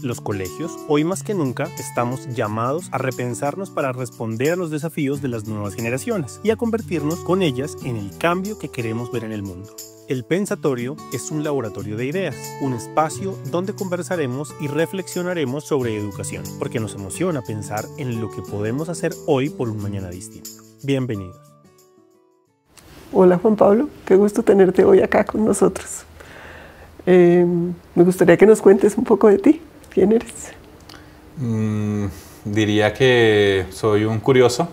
Los colegios, hoy más que nunca, estamos llamados a repensarnos para responder a los desafíos de las nuevas generaciones y a convertirnos con ellas en el cambio que queremos ver en el mundo. El Pensatorio es un laboratorio de ideas, un espacio donde conversaremos y reflexionaremos sobre educación, porque nos emociona pensar en lo que podemos hacer hoy por un mañana distinto. Bienvenidos. Hola Juan Pablo, qué gusto tenerte hoy acá con nosotros. Me gustaría que nos cuentes un poco de ti. ¿Quién eres? Diría que soy un curioso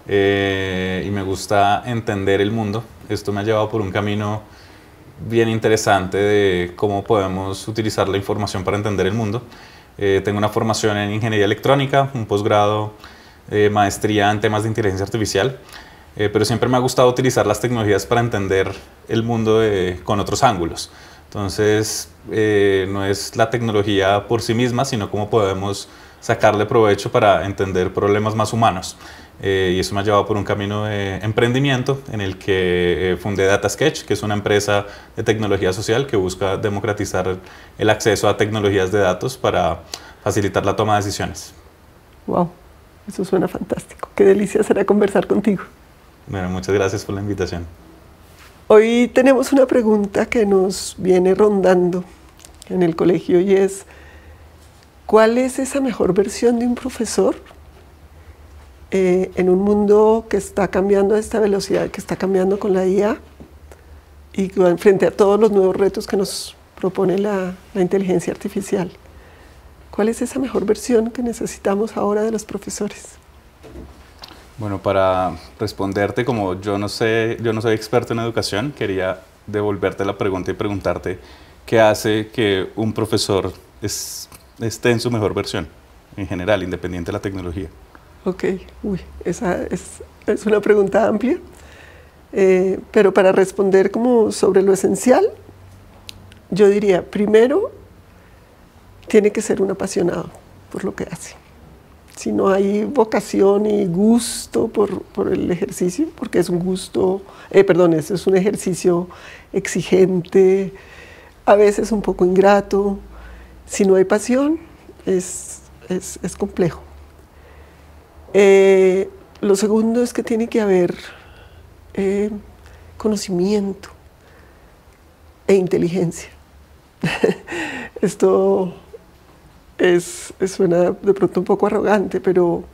y me gusta entender el mundo. Esto me ha llevado por un camino bien interesante de cómo podemos utilizar la información para entender el mundo. Tengo una formación en ingeniería electrónica, un posgrado, maestría en temas de inteligencia artificial, pero siempre me ha gustado utilizar las tecnologías para entender el mundo con otros ángulos. Entonces, no es la tecnología por sí misma, sino cómo podemos sacarle provecho para entender problemas más humanos. Y eso me ha llevado por un camino de emprendimiento en el que fundé DataSketch, que es una empresa de tecnología social que busca democratizar el acceso a tecnologías de datos para facilitar la toma de decisiones. ¡Wow! Eso suena fantástico. Qué delicia será conversar contigo. Bueno, muchas gracias por la invitación. Hoy tenemos una pregunta que nos viene rondando en el colegio y es: ¿cuál es esa mejor versión de un profesor en un mundo que está cambiando a esta velocidad, que está cambiando con la IA y frente a todos los nuevos retos que nos propone la inteligencia artificial? ¿Cuál es esa mejor versión que necesitamos ahora de los profesores? Bueno, para responderte, como yo no soy experto en educación, quería devolverte la pregunta y preguntarte qué hace que un profesor esté en su mejor versión, en general, independiente de la tecnología. Ok, esa es una pregunta amplia, pero para responder como sobre lo esencial, yo diría, primero, tiene que ser un apasionado por lo que hace. Si no hay vocación y gusto por el ejercicio, porque es un gusto, es un ejercicio exigente, a veces un poco ingrato. Si no hay pasión, es complejo. Lo segundo es que tiene que haber conocimiento e inteligencia. Esto suena de pronto un poco arrogante, pero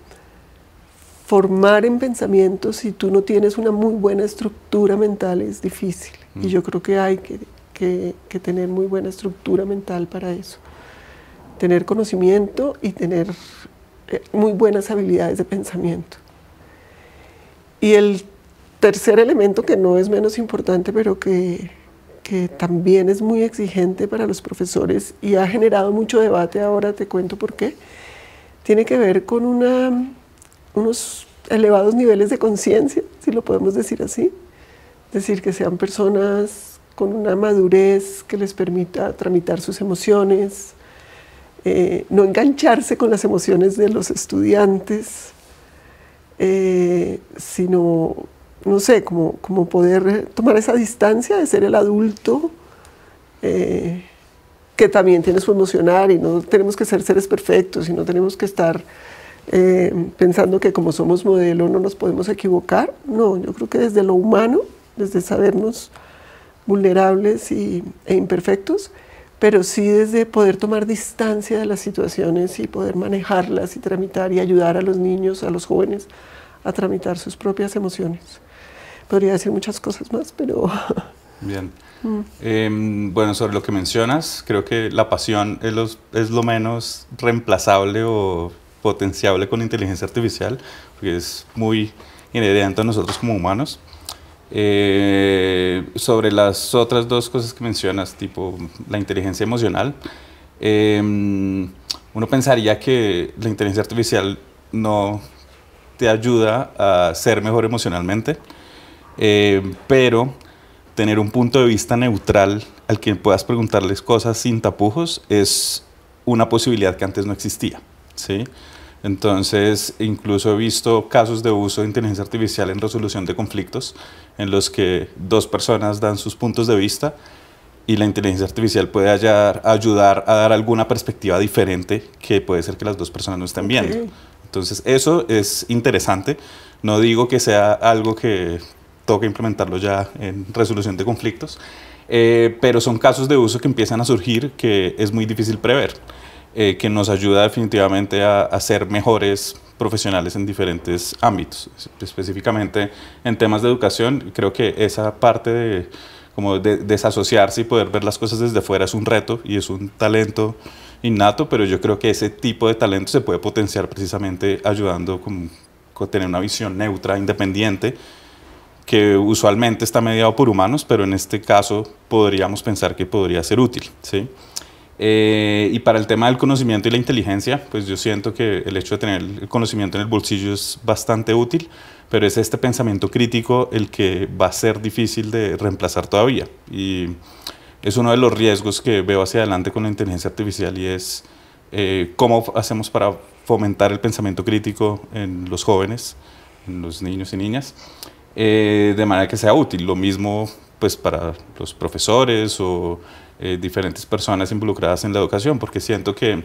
formar en pensamiento, si tú no tienes una muy buena estructura mental, es difícil. Y yo creo que hay que tener muy buena estructura mental para eso. Tener conocimiento y tener muy buenas habilidades de pensamiento. Y el tercer elemento, que no es menos importante, pero que también es muy exigente para los profesores y ha generado mucho debate, ahora te cuento por qué, tiene que ver con unos elevados niveles de conciencia, si lo podemos decir así. Es decir, que sean personas con una madurez que les permita tramitar sus emociones, no engancharse con las emociones de los estudiantes, sino, no sé, como poder tomar esa distancia de ser el adulto que también tiene su emocionar, y no tenemos que ser seres perfectos y no tenemos que estar pensando que como somos modelo no nos podemos equivocar. No, yo creo que desde lo humano, desde sabernos vulnerables e imperfectos, pero sí desde poder tomar distancia de las situaciones y poder manejarlas y tramitar y ayudar a los niños, a los jóvenes a tramitar sus propias emociones. Podría decir muchas cosas más, pero... Bien. Bueno, sobre lo que mencionas, creo que la pasión es lo menos reemplazable o potenciable con inteligencia artificial, porque es muy inherente a nosotros como humanos. Sobre las otras dos cosas que mencionas, tipo la inteligencia emocional, uno pensaría que la inteligencia artificial no te ayuda a ser mejor emocionalmente, pero tener un punto de vista neutral al que puedas preguntarles cosas sin tapujos es una posibilidad que antes no existía, ¿sí? Entonces, incluso he visto casos de uso de inteligencia artificial en resolución de conflictos en los que dos personas dan sus puntos de vista y la inteligencia artificial puede ayudar a dar alguna perspectiva diferente que puede ser que las dos personas no estén viendo. Entonces eso es interesante. No digo que sea algo que toque implementarlo ya en resolución de conflictos, pero son casos de uso que empiezan a surgir que es muy difícil prever, que nos ayuda definitivamente a ser mejores profesionales en diferentes ámbitos. Específicamente en temas de educación, creo que esa parte de como de desasociarse y poder ver las cosas desde fuera es un reto y es un talento innato, pero yo creo que ese tipo de talento se puede potenciar precisamente ayudando con tener una visión neutra, independiente, que usualmente está mediado por humanos, pero en este caso podríamos pensar que podría ser útil, ¿sí? Y para el tema del conocimiento y la inteligencia, pues yo siento que el hecho de tener el conocimiento en el bolsillo es bastante útil, pero es este pensamiento crítico el que va a ser difícil de reemplazar todavía. Y es uno de los riesgos que veo hacia adelante con la inteligencia artificial y es cómo hacemos para fomentar el pensamiento crítico en los jóvenes, en los niños y niñas, de manera que sea útil. Lo mismo pues para los profesores o diferentes personas involucradas en la educación, porque siento que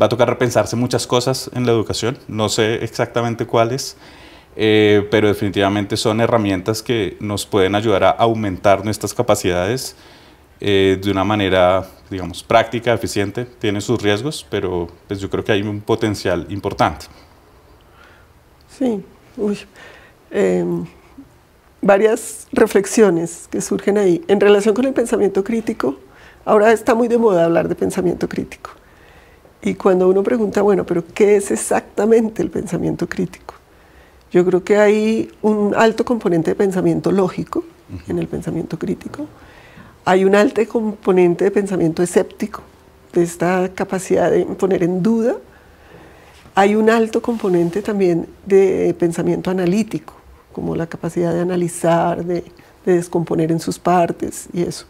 va a tocar repensarse muchas cosas en la educación, no sé exactamente cuáles, pero definitivamente son herramientas que nos pueden ayudar a aumentar nuestras capacidades de una manera, digamos, práctica, eficiente. Tiene sus riesgos, pero pues yo creo que hay un potencial importante. Sí, varias reflexiones que surgen ahí. En relación con el pensamiento crítico, ahora está muy de moda hablar de pensamiento crítico. Y cuando uno pregunta, bueno, pero ¿qué es exactamente el pensamiento crítico? Yo creo que hay un alto componente de pensamiento lógico en el pensamiento crítico. Hay un alto componente de pensamiento escéptico, de esta capacidad de poner en duda. Hay un alto componente también de pensamiento analítico, como la capacidad de analizar, de descomponer en sus partes y eso.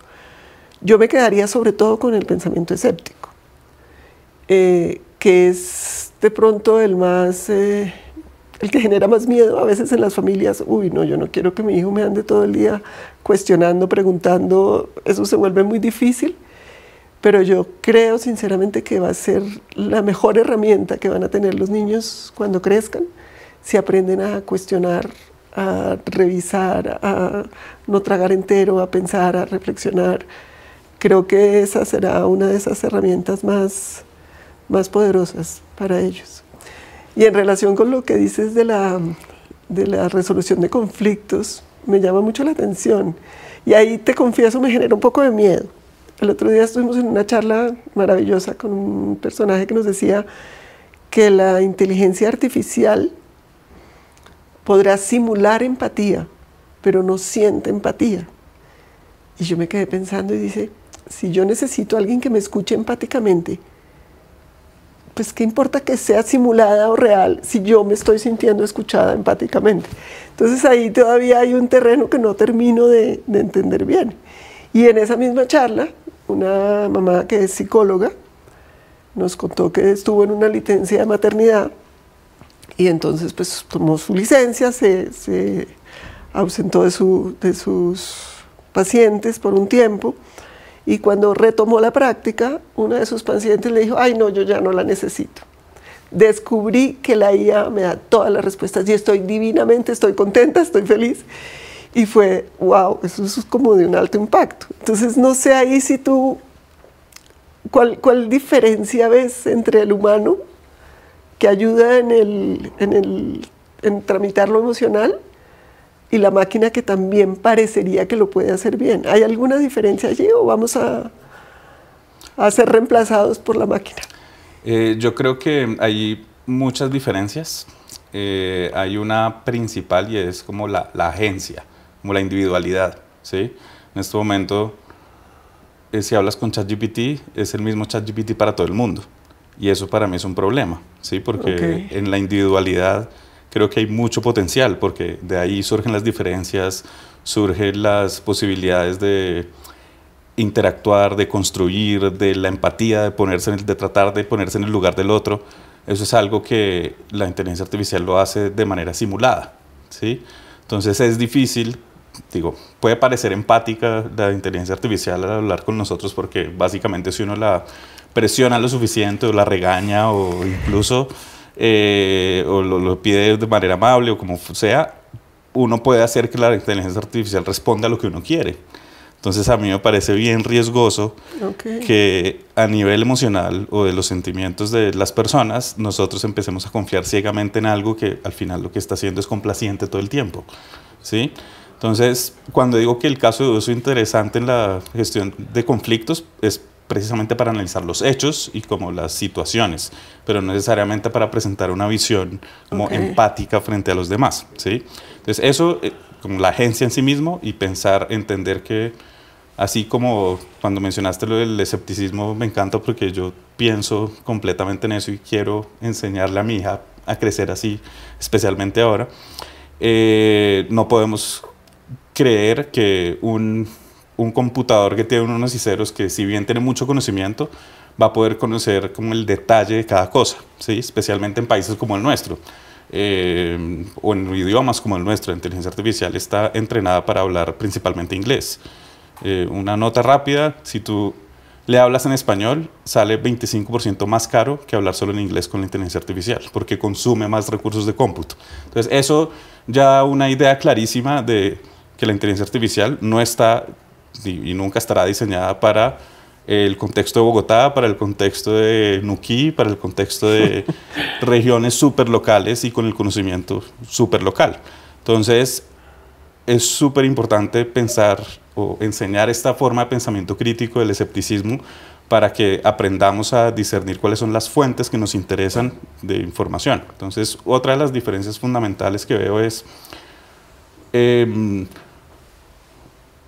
Yo me quedaría sobre todo con el pensamiento escéptico, que es de pronto el que genera más miedo a veces en las familias. Uy, no, yo no quiero que mi hijo me ande todo el día cuestionando, preguntando, eso se vuelve muy difícil, pero yo creo sinceramente que va a ser la mejor herramienta que van a tener los niños cuando crezcan, si aprenden a cuestionar, a revisar, a no tragar entero, a pensar, a reflexionar. Creo que esa será una de esas herramientas más poderosas para ellos. Y en relación con lo que dices de la resolución de conflictos, me llama mucho la atención. Y ahí te confieso, me genera un poco de miedo. El otro día estuvimos en una charla maravillosa con un personaje que nos decía que la inteligencia artificial podrá simular empatía, pero no siente empatía. Y yo me quedé pensando y dice, si yo necesito a alguien que me escuche empáticamente, pues qué importa que sea simulada o real si yo me estoy sintiendo escuchada empáticamente. Entonces ahí todavía hay un terreno que no termino de entender bien. Y en esa misma charla, una mamá que es psicóloga nos contó que estuvo en una licencia de maternidad y entonces pues tomó su licencia, se ausentó de sus pacientes por un tiempo. Y cuando retomó la práctica, una de sus pacientes le dijo, ay no, yo ya no la necesito. Descubrí que la IA me da todas las respuestas y estoy divinamente, estoy contenta, estoy feliz. Y fue, wow, eso es como de un alto impacto. Entonces no sé ahí si tú, ¿cuál diferencia ves entre el humano que ayuda en tramitar lo emocional y la máquina que también parecería que lo puede hacer bien? ¿Hay alguna diferencia allí o vamos a ser reemplazados por la máquina? Yo creo que hay muchas diferencias. Hay una principal y es como la agencia, como la individualidad, ¿sí? En este momento, si hablas con ChatGPT, es el mismo ChatGPT para todo el mundo. Y eso para mí es un problema, ¿sí? Porque en la individualidad creo que hay mucho potencial, porque de ahí surgen las diferencias, surgen las posibilidades de interactuar, de construir, de la empatía, de tratar de ponerse en el lugar del otro. Eso es algo que la inteligencia artificial lo hace de manera simulada, ¿sí? Entonces es difícil digo, puede parecer empática la inteligencia artificial al hablar con nosotros porque básicamente si uno la presiona lo suficiente o la regaña o incluso o lo pide de manera amable o como sea, uno puede hacer que la inteligencia artificial responda a lo que uno quiere. Entonces a mí me parece bien riesgoso que a nivel emocional o de los sentimientos de las personas nosotros empecemos a confiar ciegamente en algo que al final lo que está haciendo es complaciente todo el tiempo, ¿sí? Entonces, cuando digo que el caso de uso interesante en la gestión de conflictos es precisamente para analizar los hechos y como las situaciones, pero no necesariamente para presentar una visión como empática frente a los demás, ¿sí? Entonces, eso como la agencia en sí mismo y pensar, entender que así como cuando mencionaste lo del escepticismo, me encanta porque yo pienso completamente en eso y quiero enseñarle a mi hija a crecer así, especialmente ahora. No podemos creer que un computador que tiene unos y ceros, que si bien tiene mucho conocimiento, va a poder conocer como el detalle de cada cosa, ¿sí? Especialmente en países como el nuestro. O en idiomas como el nuestro. La inteligencia artificial está entrenada para hablar principalmente inglés. Una nota rápida, si tú le hablas en español, sale 25% más caro que hablar solo en inglés con la inteligencia artificial, porque consume más recursos de cómputo. Entonces, eso ya da una idea clarísima de que la inteligencia artificial no está y nunca estará diseñada para el contexto de Bogotá, para el contexto de Nuquí, para el contexto de regiones súper locales y con el conocimiento súper local. Entonces, es súper importante pensar o enseñar esta forma de pensamiento crítico del escepticismo para que aprendamos a discernir cuáles son las fuentes que nos interesan de información. Entonces, otra de las diferencias fundamentales que veo es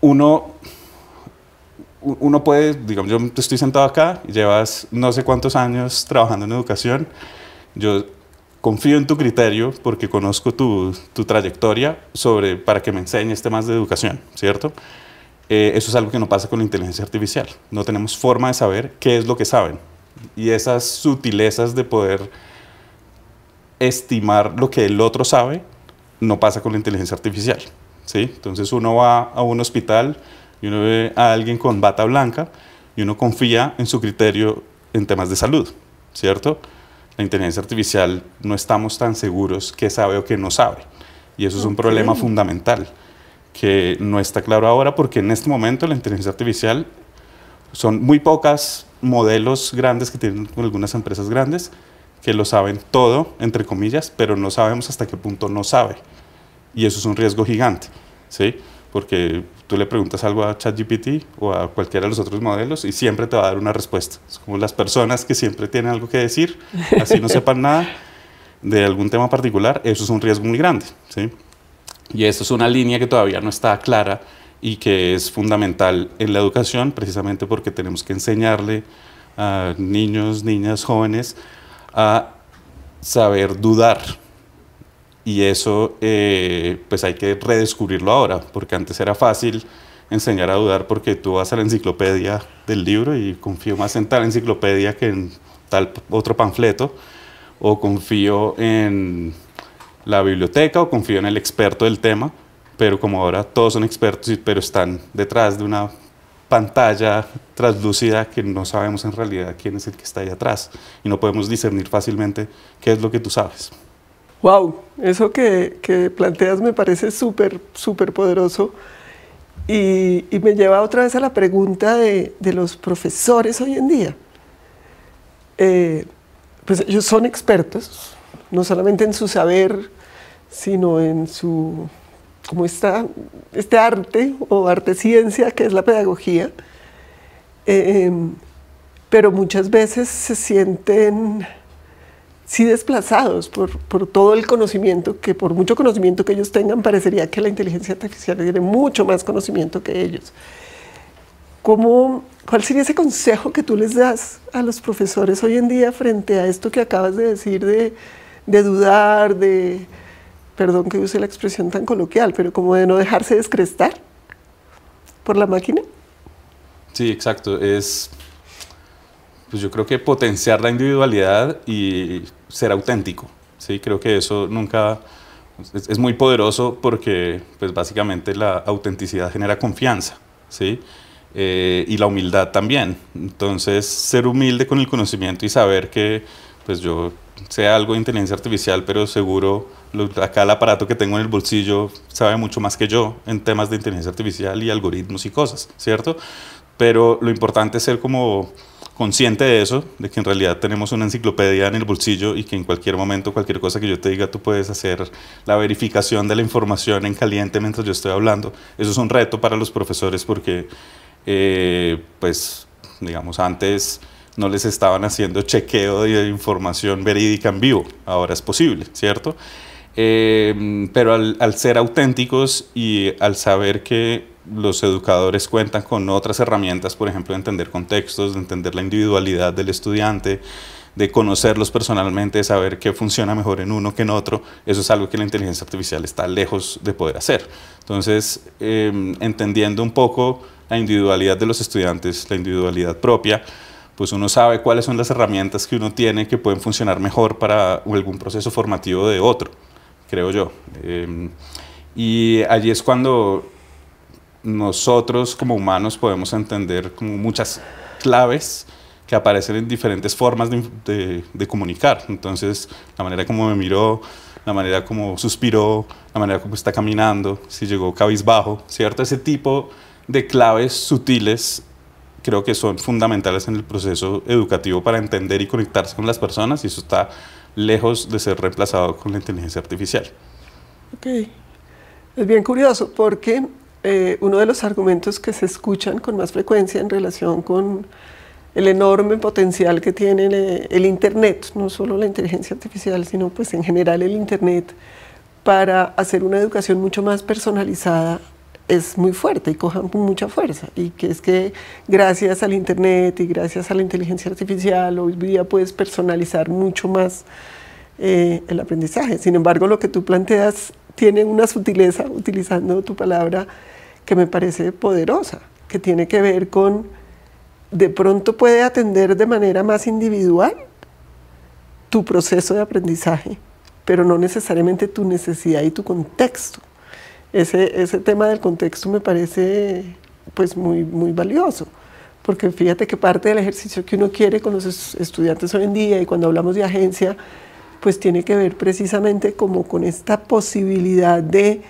uno puede, digamos, yo estoy sentado acá y llevas no sé cuántos años trabajando en educación, yo confío en tu criterio porque conozco tu trayectoria para que me enseñes temas de educación, ¿cierto? Eso es algo que no pasa con la inteligencia artificial. No tenemos forma de saber qué es lo que saben. Y esas sutilezas de poder estimar lo que el otro sabe no pasa con la inteligencia artificial, ¿sí? Entonces uno va a un hospital y uno ve a alguien con bata blanca y uno confía en su criterio en temas de salud, ¿cierto? La inteligencia artificial no estamos tan seguros qué sabe o qué no sabe. Y eso es un problema fundamental que no está claro ahora porque en este momento la inteligencia artificial son muy pocos modelos grandes que tienen algunas empresas grandes que lo saben todo, entre comillas, pero no sabemos hasta qué punto no sabe. Y eso es un riesgo gigante, ¿sí? Porque tú le preguntas algo a ChatGPT o a cualquiera de los otros modelos y siempre te va a dar una respuesta. Es como las personas que siempre tienen algo que decir, así no sepan nada de algún tema particular, eso es un riesgo muy grande, ¿sí? Y esto es una línea que todavía no está clara y que es fundamental en la educación, precisamente porque tenemos que enseñarle a niños, niñas, jóvenes a saber dudar. Y eso pues hay que redescubrirlo ahora, porque antes era fácil enseñar a dudar porque tú vas a la enciclopedia del libro y confío más en tal enciclopedia que en tal otro panfleto, o confío en la biblioteca o confío en el experto del tema, pero como ahora todos son expertos, pero están detrás de una pantalla translúcida que no sabemos en realidad quién es el que está ahí atrás y no podemos discernir fácilmente qué es lo que tú sabes. Wow, eso que planteas me parece súper, súper poderoso y me lleva otra vez a la pregunta de los profesores hoy en día. Pues ellos son expertos, no solamente en su saber, sino en su, como este arte o arte-ciencia que es la pedagogía, pero muchas veces se sienten sí desplazados por todo el conocimiento, que por mucho conocimiento que ellos tengan, parecería que la inteligencia artificial tiene mucho más conocimiento que ellos. ¿Cuál sería ese consejo que tú les das a los profesores hoy en día frente a esto que acabas de decir de dudar, perdón que use la expresión tan coloquial, pero como de no dejarse descrestar por la máquina? Sí, exacto. Pues yo creo que potenciar la individualidad y ser auténtico, ¿sí? Creo que eso nunca es muy poderoso porque pues básicamente la autenticidad genera confianza, ¿sí? Y la humildad también. Entonces, ser humilde con el conocimiento y saber que pues yo sé algo de inteligencia artificial, pero seguro acá el aparato que tengo en el bolsillo sabe mucho más que yo en temas de inteligencia artificial y algoritmos y cosas, ¿cierto? Pero lo importante es ser como consciente de eso, de que en realidad tenemos una enciclopedia en el bolsillo y que en cualquier momento, cualquier cosa que yo te diga, tú puedes hacer la verificación de la información en caliente mientras yo estoy hablando. Eso es un reto para los profesores porque, pues, digamos, antes no les estaban haciendo chequeo de información verídica en vivo, ahora es posible, ¿cierto? Pero al ser auténticos y al saber que los educadores cuentan con otras herramientas, por ejemplo, de entender contextos, de entender la individualidad del estudiante, de conocerlos personalmente, de saber qué funciona mejor en uno que en otro, eso es algo que la inteligencia artificial está lejos de poder hacer. Entonces, entendiendo un poco la individualidad de los estudiantes, la individualidad propia, pues uno sabe cuáles son las herramientas que uno tiene que pueden funcionar mejor para algún proceso formativo de otro, creo yo. Y allí es cuando nosotros como humanos podemos entender como muchas claves que aparecen en diferentes formas de comunicar. Entonces, la manera como me miró, la manera como suspiró, la manera como está caminando, si llegó cabizbajo, ¿cierto? Ese tipo de claves sutiles creo que son fundamentales en el proceso educativo para entender y conectarse con las personas, y eso está lejos de ser reemplazado con la inteligencia artificial. Ok. Es bien curioso porque uno de los argumentos que se escuchan con más frecuencia en relación con el enorme potencial que tiene el Internet, no solo la inteligencia artificial, sino pues en general el Internet, para hacer una educación mucho más personalizada, es muy fuerte y coja mucha fuerza, y que es que gracias al Internet y gracias a la inteligencia artificial hoy día puedes personalizar mucho más el aprendizaje. Sin embargo, lo que tú planteas tiene una sutileza, utilizando tu palabra, que me parece poderosa, que tiene que ver con, de pronto puede atender de manera más individual tu proceso de aprendizaje, pero no necesariamente tu necesidad y tu contexto. Ese tema del contexto me parece pues muy valioso, porque fíjate que parte del ejercicio que uno quiere con los estudiantes hoy en día, y cuando hablamos de agencia, pues tiene que ver precisamente como con esta posibilidad de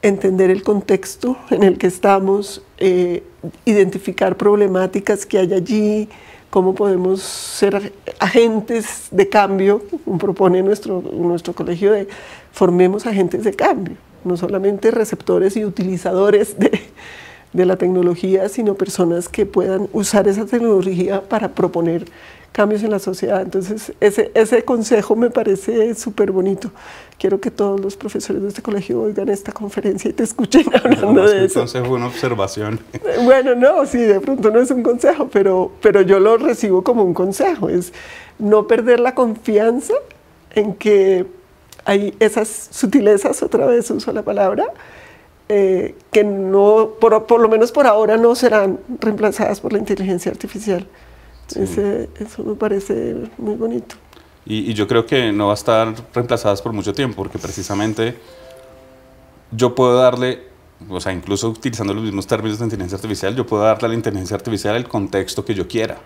entender el contexto en el que estamos, identificar problemáticas que hay allí, cómo podemos ser agentes de cambio. Propone nuestro colegio de formemos agentes de cambio, no solamente receptores y utilizadores de la tecnología, sino personas que puedan usar esa tecnología para proponer cambios en la sociedad. Entonces, ese consejo me parece súper bonito. Quiero que todos los profesores de este colegio oigan esta conferencia y te escuchen hablando de eso. Un consejo, una observación. Bueno, no, sí, de pronto no es un consejo, pero yo lo recibo como un consejo. Es no perder la confianza en que hay esas sutilezas, otra vez uso la palabra, que no, por lo menos por ahora no serán reemplazadas por la inteligencia artificial. Sí. Eso me parece muy bonito. Y yo creo que no va a estar reemplazadas por mucho tiempo, porque precisamente yo puedo darle, o sea, incluso utilizando los mismos términos de inteligencia artificial, yo puedo darle a la inteligencia artificial el contexto que yo quiera.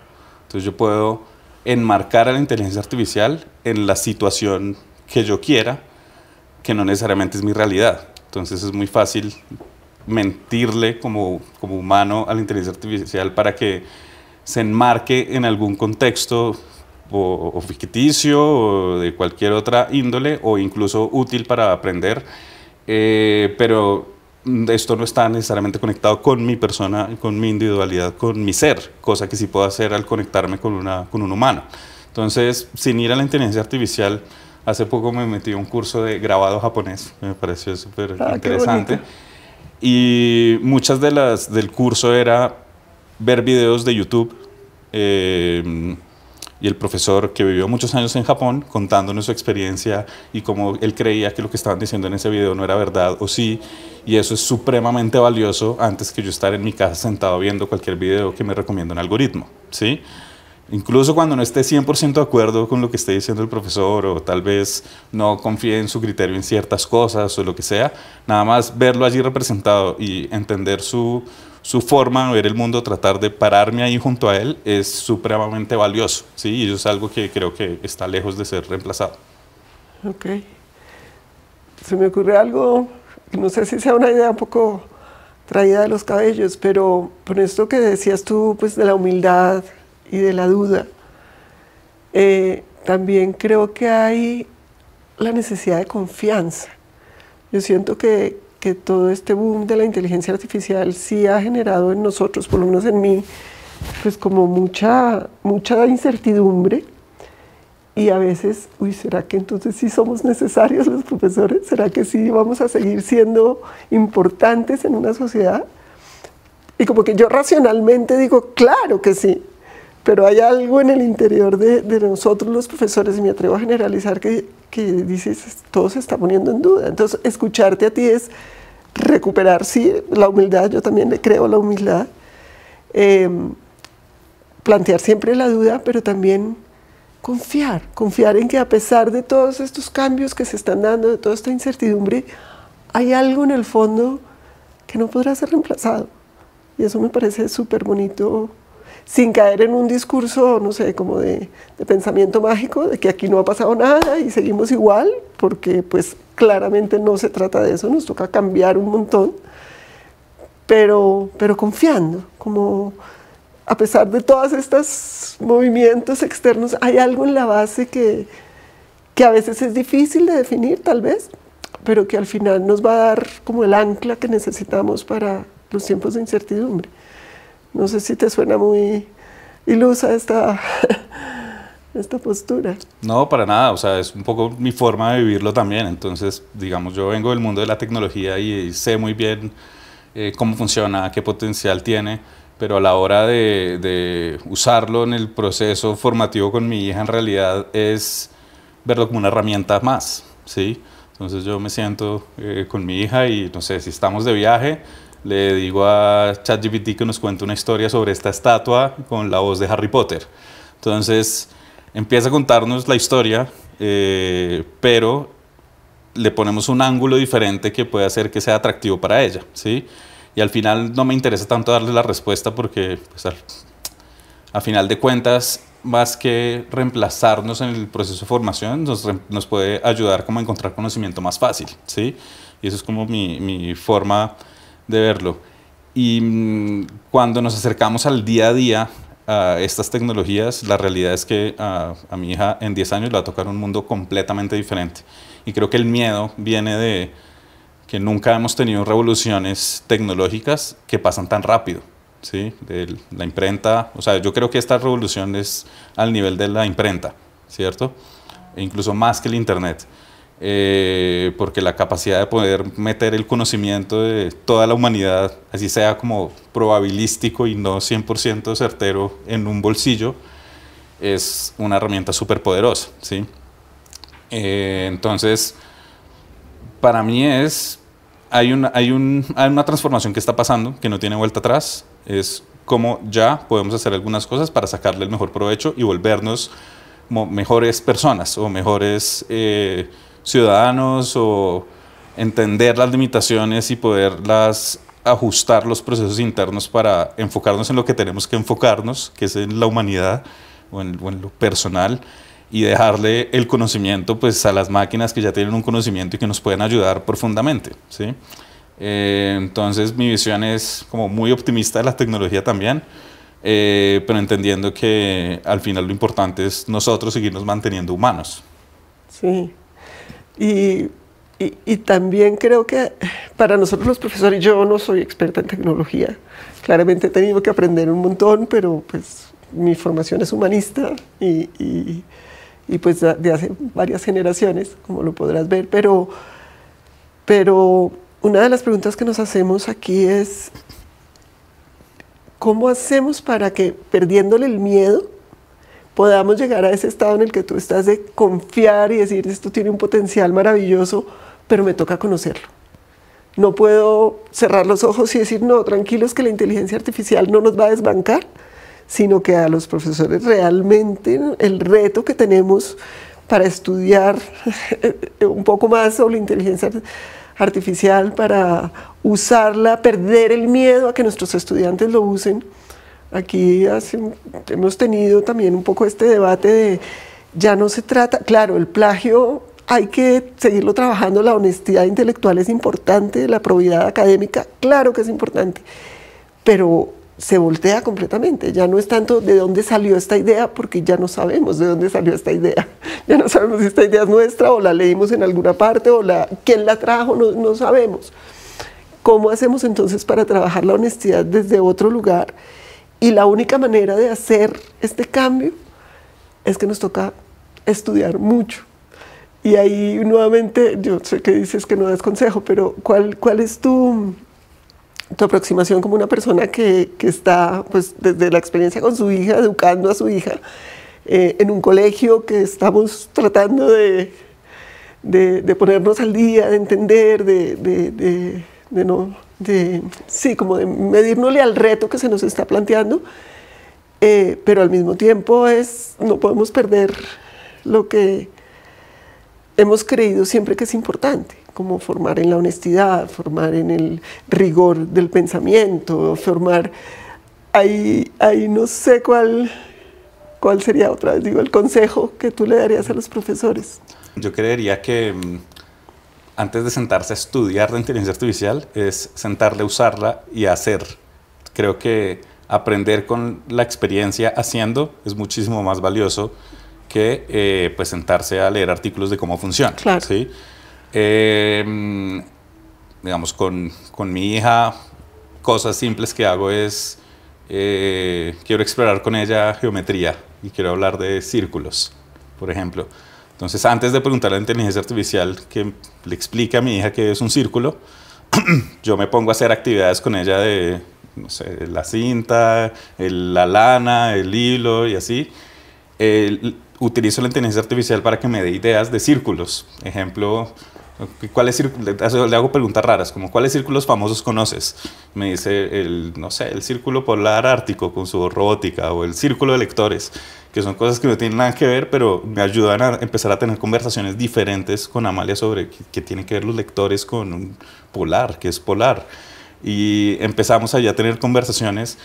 Entonces yo puedo enmarcar a la inteligencia artificial en la situación que yo quiera, que no necesariamente es mi realidad. Entonces es muy fácil mentirle como humano a la inteligencia artificial para que se enmarque en algún contexto o ficticio o de cualquier otra índole, o incluso útil para aprender, pero esto no está necesariamente conectado con mi persona, con mi individualidad, con mi ser, cosa que sí puedo hacer al conectarme con un humano. Entonces, sin ir a la inteligencia artificial, hace poco me metí a un curso de grabado japonés, me pareció súper interesante, y muchas del curso era ver videos de YouTube, y el profesor, que vivió muchos años en Japón, contándonos su experiencia y cómo él creía que lo que estaban diciendo en ese video no era verdad o sí, y eso es supremamente valioso antes que yo estar en mi casa sentado viendo cualquier video que me recomienda un algoritmo, ¿sí? Incluso cuando no esté 100% de acuerdo con lo que esté diciendo el profesor o tal vez no confíe en su criterio en ciertas cosas o lo que sea, nada más verlo allí representado y entender su forma de ver el mundo, tratar de pararme ahí junto a él es supremamente valioso, ¿sí? Y eso es algo que creo que está lejos de ser reemplazado. Ok. Se me ocurre algo, no sé si sea una idea un poco traída de los cabellos, pero por esto que decías tú, pues de la humildad y de la duda, también creo que hay la necesidad de confianza. Yo siento que todo este boom de la inteligencia artificial sí ha generado en nosotros, por lo menos en mí, pues como mucha incertidumbre. Y a veces, uy, ¿será que entonces sí somos necesarios los profesores? ¿Será que sí vamos a seguir siendo importantes en una sociedad? Y como que yo racionalmente digo, claro que sí, pero hay algo en el interior de nosotros los profesores, y me atrevo a generalizar, que dices, todo se está poniendo en duda. Entonces, escucharte a ti es recuperar, sí, la humildad, yo también le creo la humildad, plantear siempre la duda, pero también confiar en que a pesar de todos estos cambios que se están dando, de toda esta incertidumbre, hay algo en el fondo que no podrá ser reemplazado. Y eso me parece súper bonito, sin caer en un discurso, no sé, como de pensamiento mágico, de que aquí no ha pasado nada y seguimos igual, porque pues claramente no se trata de eso, nos toca cambiar un montón, pero confiando, como a pesar de todos estos movimientos externos, hay algo en la base que a veces es difícil de definir, tal vez, pero que al final nos va a dar como el ancla que necesitamos para los tiempos de incertidumbre. No sé si te suena muy ilusa esta postura. No, para nada, o sea, es un poco mi forma de vivirlo también. Entonces, digamos, yo vengo del mundo de la tecnología y sé muy bien cómo funciona, qué potencial tiene, pero a la hora de usarlo en el proceso formativo con mi hija, en realidad es verlo como una herramienta más, ¿sí? Entonces yo me siento con mi hija y, no sé, si estamos de viaje, le digo a ChatGPT que nos cuente una historia sobre esta estatua con la voz de Harry Potter. Entonces empieza a contarnos la historia, pero le ponemos un ángulo diferente que puede hacer que sea atractivo para ella, ¿sí? Y al final no me interesa tanto darle la respuesta porque pues, a final de cuentas, más que reemplazarnos en el proceso de formación, nos puede ayudar como a encontrar conocimiento más fácil, ¿sí? Y eso es como mi forma de verlo. Y cuando nos acercamos al día a día a estas tecnologías, la realidad es que a mi hija en 10 años le va a tocar un mundo completamente diferente. Y creo que el miedo viene de que nunca hemos tenido revoluciones tecnológicas que pasan tan rápido, ¿sí? De la imprenta, o sea, yo creo que esta revolución es al nivel de la imprenta, ¿cierto? E incluso más que el internet. Porque la capacidad de poder meter el conocimiento de toda la humanidad, así sea como probabilístico y no 100% certero en un bolsillo, es una herramienta súper poderosa, ¿sí? Entonces, para mí hay una transformación que está pasando, que no tiene vuelta atrás, es cómo ya podemos hacer algunas cosas para sacarle el mejor provecho y volvernos mejores personas o mejores ciudadanos, o entender las limitaciones y poderlas ajustar los procesos internos para enfocarnos en lo que tenemos que enfocarnos, que es en la humanidad o en lo personal, y dejarle el conocimiento pues, a las máquinas que ya tienen un conocimiento y que nos pueden ayudar profundamente, ¿sí? Entonces mi visión es como muy optimista de la tecnología también, pero entendiendo que al final lo importante es nosotros seguirnos manteniendo humanos. Sí. Y también creo que para nosotros los profesores, yo no soy experta en tecnología, claramente he tenido que aprender un montón, pero pues mi formación es humanista y pues de hace varias generaciones, como lo podrás ver, pero una de las preguntas que nos hacemos aquí es ¿cómo hacemos para que, perdiéndole el miedo, podamos llegar a ese estado en el que tú estás de confiar y decir, esto tiene un potencial maravilloso, pero me toca conocerlo? No puedo cerrar los ojos y decir, no, tranquilos que la inteligencia artificial no nos va a desbancar, sino que a los profesores realmente el reto que tenemos para estudiar un poco más sobre la inteligencia artificial, para usarla, perder el miedo a que nuestros estudiantes lo usen. Aquí hemos tenido también un poco este debate de, ya no se trata, claro, el plagio hay que seguirlo trabajando, la honestidad intelectual es importante, la probidad académica, claro que es importante, pero se voltea completamente, ya no es tanto de dónde salió esta idea, porque ya no sabemos de dónde salió esta idea, ya no sabemos si esta idea es nuestra o la leímos en alguna parte o quién la trajo, no sabemos. ¿Cómo hacemos entonces para trabajar la honestidad desde otro lugar? Y la única manera de hacer este cambio es que nos toca estudiar mucho. Y ahí nuevamente, yo sé que dices que no das consejo, pero ¿cuál es tu aproximación como una persona que está, pues, desde la experiencia con su hija, educando a su hija, en un colegio que estamos tratando de ponernos al día, de entender, sí, como de medirnosle al reto que se nos está planteando, pero al mismo tiempo no podemos perder lo que hemos creído siempre que es importante, como formar en la honestidad, formar en el rigor del pensamiento, ahí no sé cuál sería otra vez, digo, el consejo que tú le darías a los profesores. Yo creería que antes de sentarse a estudiar la inteligencia artificial es sentarle a usarla y hacer. Creo que aprender con la experiencia haciendo es muchísimo más valioso que pues sentarse a leer artículos de cómo funciona. Claro. ¿Sí? Digamos, con mi hija, cosas simples que hago es, quiero explorar con ella geometría y quiero hablar de círculos, por ejemplo. Entonces, antes de preguntarle a la inteligencia artificial que le explique a mi hija qué es un círculo, yo me pongo a hacer actividades con ella de, no sé, la cinta, la lana, el hilo y así. Utilizo la inteligencia artificial para que me dé ideas de círculos. Ejemplo, le hago preguntas raras, como ¿cuáles círculos famosos conoces? Me dice, no sé, el círculo polar ártico con su robótica, o el círculo de lectores, que son cosas que no tienen nada que ver, pero me ayudan a empezar a tener conversaciones diferentes con Amalia sobre qué tienen que ver los lectores con un polar, qué es polar. Y empezamos allá a tener conversaciones.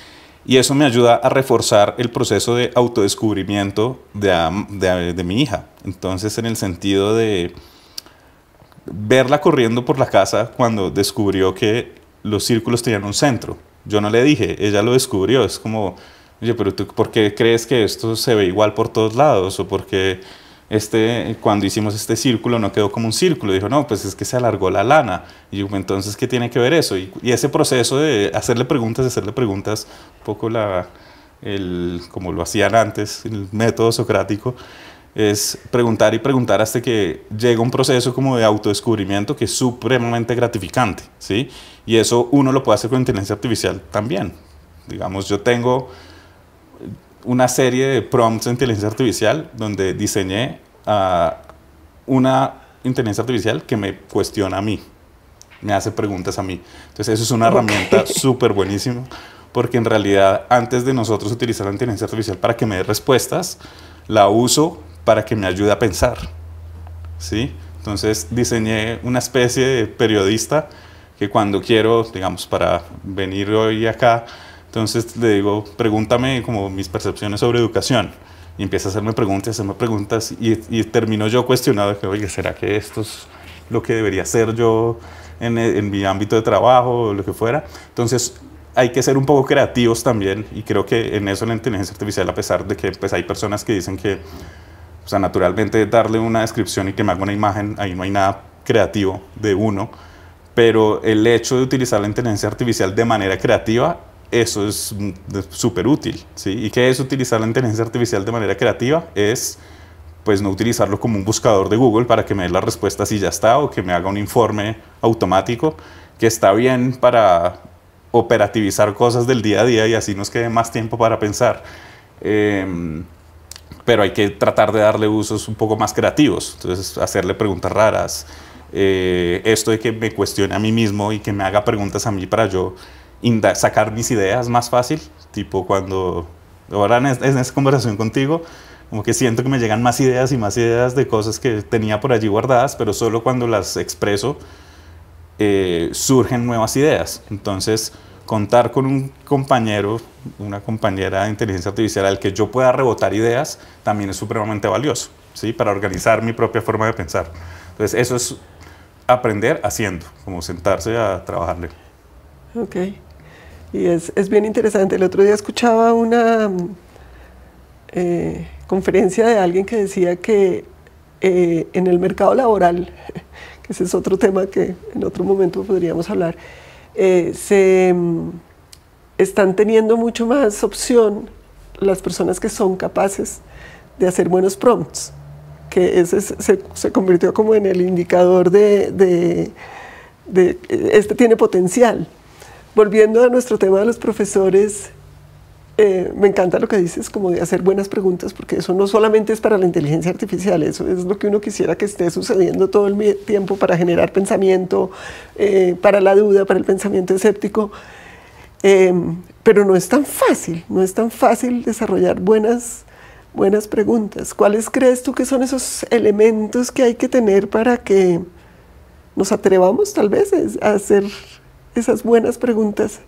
Y eso me ayuda a reforzar el proceso de autodescubrimiento de mi hija. Entonces, en el sentido de verla corriendo por la casa cuando descubrió que los círculos tenían un centro. Yo no le dije, ella lo descubrió. Es como, oye, pero tú, ¿por qué crees que esto se ve igual por todos lados? ¿O por qué cuando hicimos este círculo no quedó como un círculo? Dijo, no, pues es que se alargó la lana. Y yo, entonces, ¿qué tiene que ver eso? Y ese proceso de hacerle preguntas, un poco como lo hacían antes, el método socrático, es preguntar y preguntar hasta que llega un proceso como de autodescubrimiento que es supremamente gratificante, ¿sí? Y eso uno lo puede hacer con inteligencia artificial también. Digamos, yo tengo una serie de prompts de inteligencia artificial donde diseñé una inteligencia artificial que me cuestiona a mí, me hace preguntas a mí. Entonces eso es una herramienta súper buenísima, porque en realidad antes de nosotros utilizar la inteligencia artificial para que me dé respuestas, la uso para que me ayude a pensar, ¿sí? Entonces diseñé una especie de periodista que cuando quiero, digamos, para venir hoy acá, entonces le digo, pregúntame como mis percepciones sobre educación. Y empieza a hacerme preguntas y termino yo cuestionado de que, oye, ¿será que esto es lo que debería hacer yo en mi ámbito de trabajo o lo que fuera? Entonces hay que ser un poco creativos también, y creo que en eso la inteligencia artificial, a pesar de que pues, hay personas que dicen que, o sea, naturalmente darle una descripción y que me haga una imagen, ahí no hay nada creativo de uno, pero el hecho de utilizar la inteligencia artificial de manera creativa, eso es súper útil, ¿sí? ¿Y qué es utilizar la inteligencia artificial de manera creativa? Es, pues, no utilizarlo como un buscador de Google para que me dé las respuestas y ya está, o que me haga un informe automático, que está bien para operativizar cosas del día a día y así nos quede más tiempo para pensar. Pero hay que tratar de darle usos un poco más creativos, entonces hacerle preguntas raras, esto de que me cuestione a mí mismo y que me haga preguntas a mí para yo sacar mis ideas más fácil, tipo cuando Ahora en esta conversación contigo, como que siento que me llegan más ideas y más ideas de cosas que tenía por allí guardadas, pero solo cuando las expreso surgen nuevas ideas. Entonces, contar con un compañero, una compañera de inteligencia artificial al que yo pueda rebotar ideas también es supremamente valioso, ¿sí? Para organizar mi propia forma de pensar. Entonces, eso es aprender haciendo, como sentarse a trabajarle. Ok. Y es bien interesante. El otro día escuchaba una conferencia de alguien que decía que en el mercado laboral, que ese es otro tema que en otro momento podríamos hablar, se están teniendo mucho más opción las personas que son capaces de hacer buenos prompts, que ese se convirtió como en el indicador de este tiene potencial. Volviendo a nuestro tema de los profesores, me encanta lo que dices, como de hacer buenas preguntas, porque eso no solamente es para la inteligencia artificial, eso es lo que uno quisiera que esté sucediendo todo el tiempo para generar pensamiento, para la duda, para el pensamiento escéptico. Pero no es tan fácil desarrollar buenas preguntas. ¿Cuáles crees tú que son esos elementos que hay que tener para que nos atrevamos tal vez a hacer esas buenas preguntas?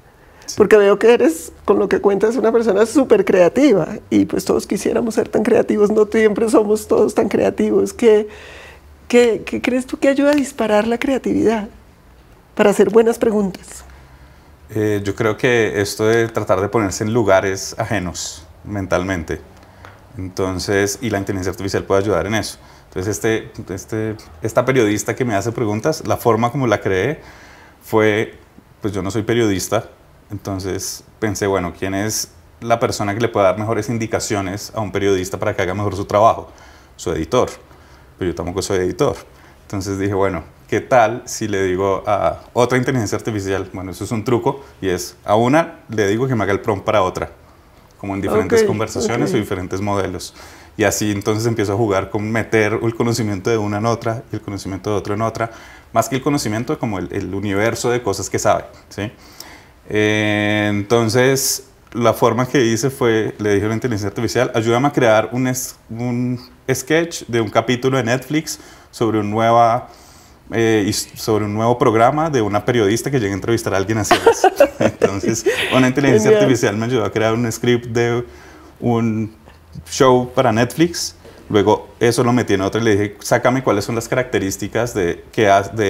Sí. Porque veo que eres, con lo que cuentas, una persona súper creativa y pues todos quisiéramos ser tan creativos, no siempre somos todos tan creativos. ¿Qué crees tú que ayuda a disparar la creatividad para hacer buenas preguntas? Yo creo que esto de tratar de ponerse en lugares ajenos mentalmente, entonces, y la inteligencia artificial puede ayudar en eso. Entonces, esta periodista que me hace preguntas, la forma como la creé fue, pues yo no soy periodista, entonces pensé, bueno, ¿quién es la persona que le puede dar mejores indicaciones a un periodista para que haga mejor su trabajo? Su editor, pero yo tampoco soy editor. Entonces dije, bueno, ¿qué tal si le digo a otra inteligencia artificial? Bueno, eso es un truco, y es, a una le digo que me haga el prompt para otra, como en diferentes conversaciones o diferentes modelos. Y así entonces empiezo a jugar con meter el conocimiento de una en otra y el conocimiento de otro en otra, más que el conocimiento, como el universo de cosas que sabe, ¿sí? Entonces, la forma que hice fue, le dije a la inteligencia artificial, ayúdame a crear un sketch de un capítulo de Netflix sobre un nuevo programa de una periodista que llegue a entrevistar a alguien así. Entonces, una inteligencia artificial me ayudó a crear un script de un show para Netflix. Luego eso lo metí en otra y le dije, sácame cuáles son las características de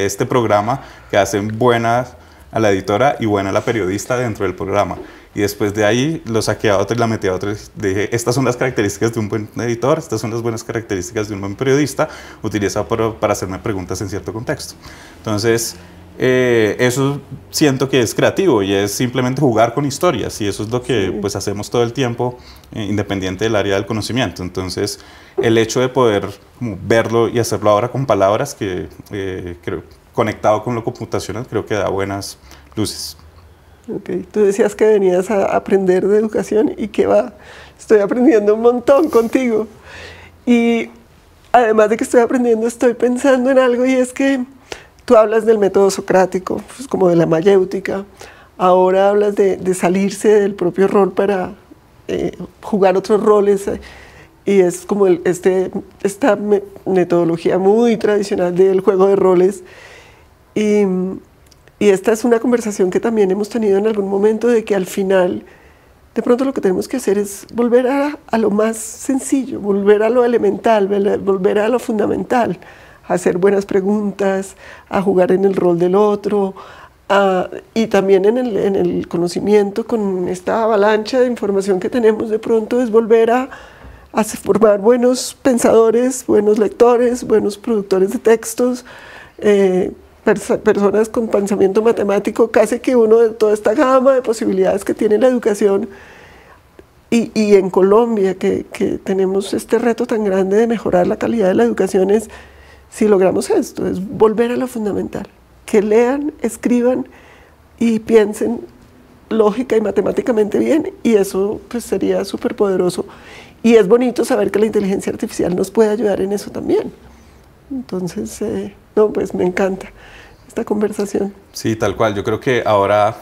este programa que hacen buena a la editora y buena a la periodista dentro del programa. Y después de ahí lo saqué a otra y la metí a otra y dije, estas son las características de un buen editor, estas son las buenas características de un buen periodista, utilizado para hacerme preguntas en cierto contexto. Entonces, eso siento que es creativo y es simplemente jugar con historias, y eso es lo que pues hacemos todo el tiempo, independiente del área del conocimiento. Entonces, el hecho de poder como verlo y hacerlo ahora con palabras, que creo, conectado con lo computacional, creo que da buenas luces. Okay. Tú decías que venías a aprender de educación, y que va, estoy aprendiendo un montón contigo. Y además de que estoy aprendiendo, estoy pensando en algo, y es que tú hablas del método socrático, pues como de la mayéutica. Ahora hablas de salirse del propio rol para jugar otros roles, y es como esta metodología muy tradicional del juego de roles. Y esta es una conversación que también hemos tenido en algún momento, de que al final, de pronto lo que tenemos que hacer es volver a lo más sencillo, volver a lo elemental, volver a lo fundamental, a hacer buenas preguntas, a jugar en el rol del otro, y también en el conocimiento, con esta avalancha de información que tenemos, de pronto es volver a formar buenos pensadores, buenos lectores, buenos productores de textos, personas con pensamiento matemático, casi que uno de toda esta gama de posibilidades que tiene la educación. Y en Colombia, que tenemos este reto tan grande de mejorar la calidad de la educación, es, si logramos esto, es volver a lo fundamental, que lean, escriban y piensen lógica y matemáticamente bien, y eso pues sería súper poderoso. Y es bonito saber que la inteligencia artificial nos puede ayudar en eso también. Entonces, no, pues me encanta esta conversación. Sí, tal cual. Yo creo que ahora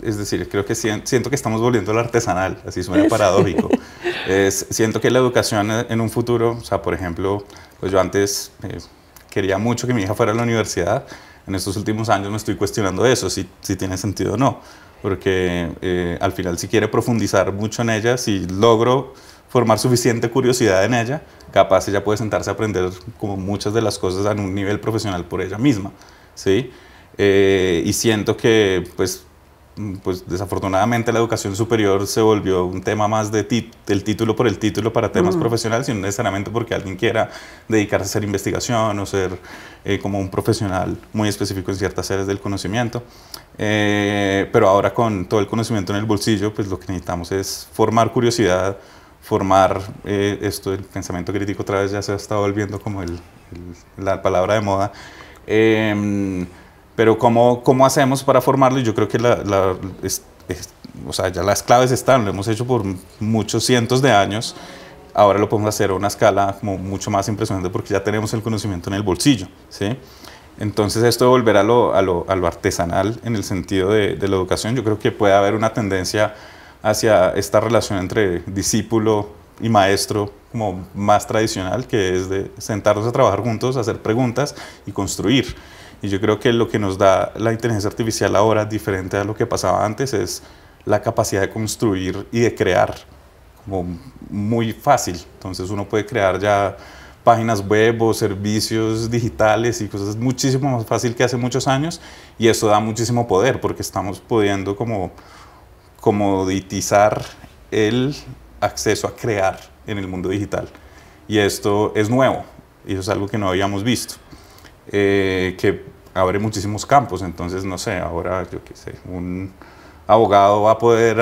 es decir, creo que siento que estamos volviendo al artesanal, así suena paradójico. Siento que la educación en un futuro, o sea, por ejemplo, pues yo antes quería mucho que mi hija fuera a la universidad. En estos últimos años me estoy cuestionando eso, si tiene sentido o no. Porque al final, si quiere profundizar mucho en ella, si logro formar suficiente curiosidad en ella, capaz ella puede sentarse a aprender como muchas de las cosas a un nivel profesional por ella misma, ¿sí? Y siento que, pues desafortunadamente la educación superior se volvió un tema más del título por el título para temas profesionales, sino necesariamente porque alguien quiera dedicarse a hacer investigación o ser como un profesional muy específico en ciertas áreas del conocimiento. Pero ahora con todo el conocimiento en el bolsillo, pues lo que necesitamos es formar curiosidad, formar esto del pensamiento crítico. Otra vez ya se ha estado volviendo como la palabra de moda. Pero ¿cómo hacemos para formarlo? Y yo creo que o sea, ya las claves están, lo hemos hecho por muchos cientos de años. Ahora lo podemos hacer a una escala como mucho más impresionante porque ya tenemos el conocimiento en el bolsillo, ¿sí? Entonces esto de volver a lo artesanal en el sentido de la educación, yo creo que puede haber una tendencia hacia esta relación entre discípulo y maestro como más tradicional, que es de sentarnos a trabajar juntos, hacer preguntas y construir. Y yo creo que lo que nos da la inteligencia artificial ahora, diferente a lo que pasaba antes, es la capacidad de construir y de crear, como muy fácil. Entonces uno puede crear ya páginas web o servicios digitales y cosas muchísimo más fácil que hace muchos años, y eso da muchísimo poder porque estamos pudiendo como comoditizar el acceso a crear en el mundo digital. Y esto es nuevo, y eso es algo que no habíamos visto. Que abre muchísimos campos. Entonces, no sé, ahora, yo qué sé, un abogado va a poder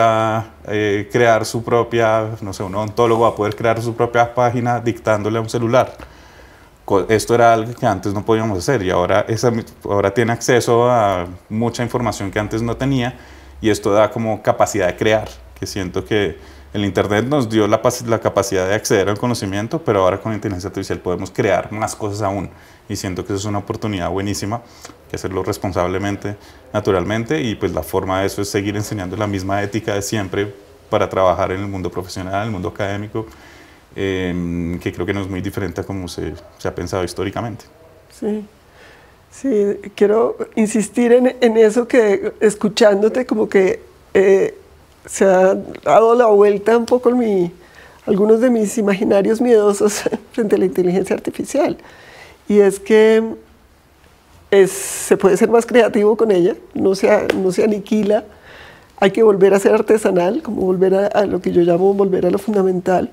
crear su propia, no sé, un odontólogo va a poder crear su propia página dictándole a un celular. Esto era algo que antes no podíamos hacer, y ahora tiene acceso a mucha información que antes no tenía, y esto da como capacidad de crear, que siento que el Internet nos dio la capacidad de acceder al conocimiento, pero ahora con la inteligencia artificial podemos crear más cosas aún. Y siento que eso es una oportunidad buenísima, que hacerlo responsablemente, naturalmente, y pues la forma de eso es seguir enseñando la misma ética de siempre para trabajar en el mundo profesional, en el mundo académico, que creo que no es muy diferente a como se ha pensado históricamente. Sí. Sí, quiero insistir en eso, que escuchándote como que se ha dado la vuelta un poco algunos de mis imaginarios miedosos frente a la inteligencia artificial. Y es que se puede ser más creativo con ella, no se aniquila, hay que volver a ser artesanal, como volver a lo que yo llamo volver a lo fundamental,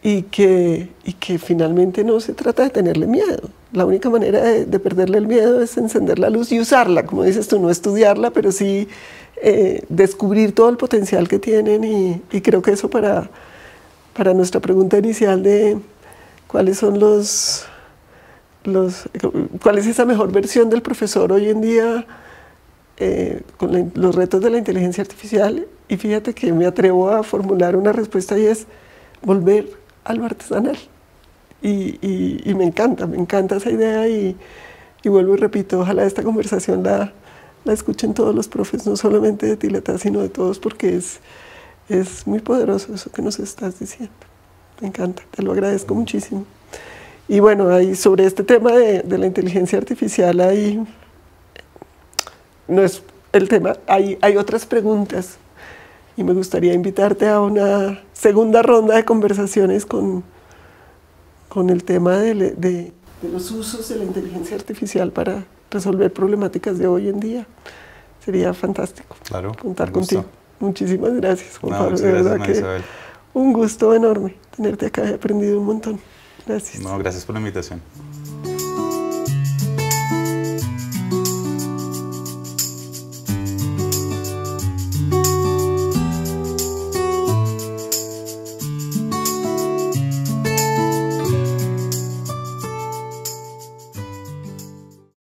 y que finalmente no se trata de tenerle miedo. La única manera de perderle el miedo es encender la luz y usarla, como dices tú, no estudiarla, pero sí descubrir todo el potencial que tienen, y creo que eso para nuestra pregunta inicial de cuáles son cuál es esa mejor versión del profesor hoy en día con los retos de la inteligencia artificial, y fíjate que me atrevo a formular una respuesta, y es volver a lo artesanal. Y me encanta esa idea, y vuelvo y repito, ojalá esta conversación la escuchen todos los profes, no solamente de Tiliatá, sino de todos, porque es muy poderoso eso que nos estás diciendo. Me encanta, te lo agradezco muchísimo. Y bueno, ahí sobre este tema de la inteligencia artificial, ahí no es el tema, hay otras preguntas, y me gustaría invitarte a una segunda ronda de conversaciones con el tema de los usos de la inteligencia artificial para resolver problemáticas de hoy en día. Sería fantástico contar contigo. Muchísimas gracias, Juan Pablo. De verdad que un gusto enorme tenerte acá, he aprendido un montón. Gracias. No, gracias por la invitación.